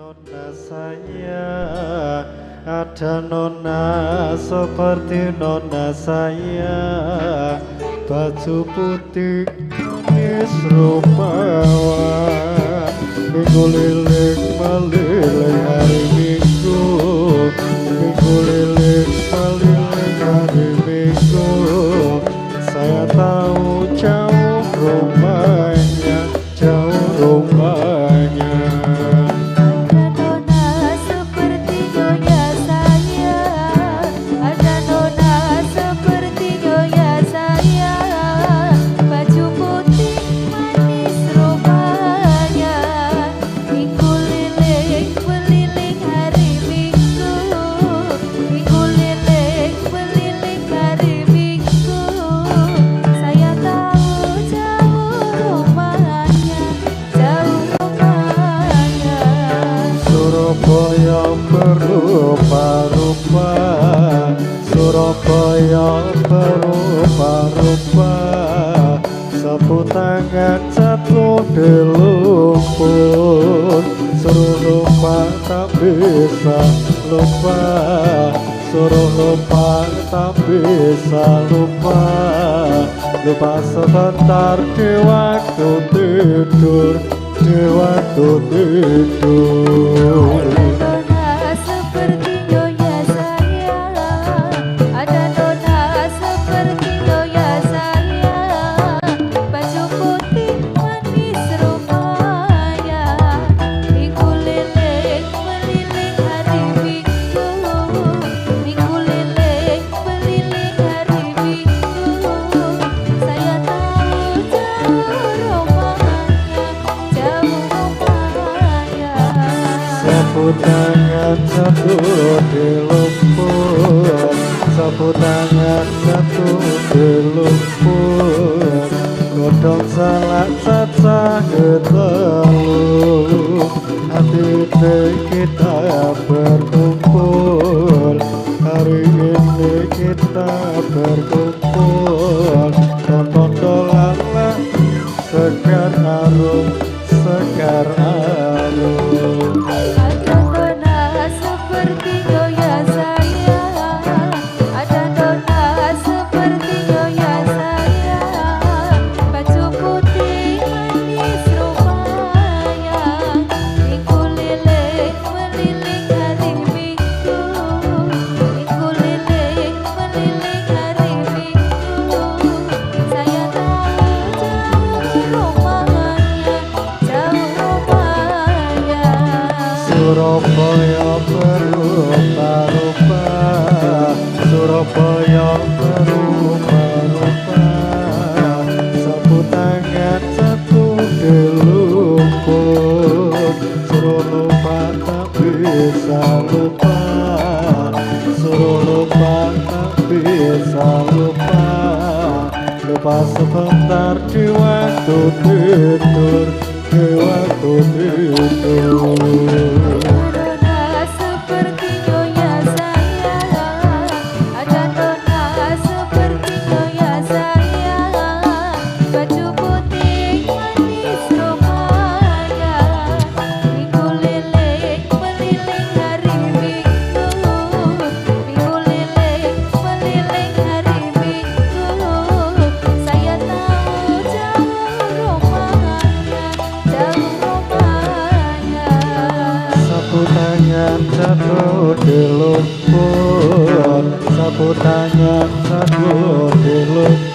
Nona saya, ada nona seperti nona saya, baju putih manis rupawan, minggu liling meliling hari minggu, minggu liling meliling hari minggu. Saya tahu jauh rumahnya, jauh rumahnya. Surabaya berupa-rupa, Surabaya berupa-rupa, sapu tangan jatuh di lumpur, suruh lupa tak bisa lupa, suruh lupa tak bisa lupa, lupa sebentar di waktu tidur, di waktu tidur. Sapu tangan jatuh di lumpur, sapu tangan jatuh di lumpur, godhong salak cacah ketelu, hati kita berkumpul, hari ini kita berkumpul, tonton dolanlah segar arum, segar arum. Surabaya berupa-rupa, Surabaya berupa-rupa, sapu tangan jatuh di lumpur, suruh lupa tak bisa lupa, suruh lupa tak bisa lupa, lupa sebentar di waktu tidur, di waktu tidur. Sapu tangan jatuh di lumpur, sapu tangan jatuh di lumpur,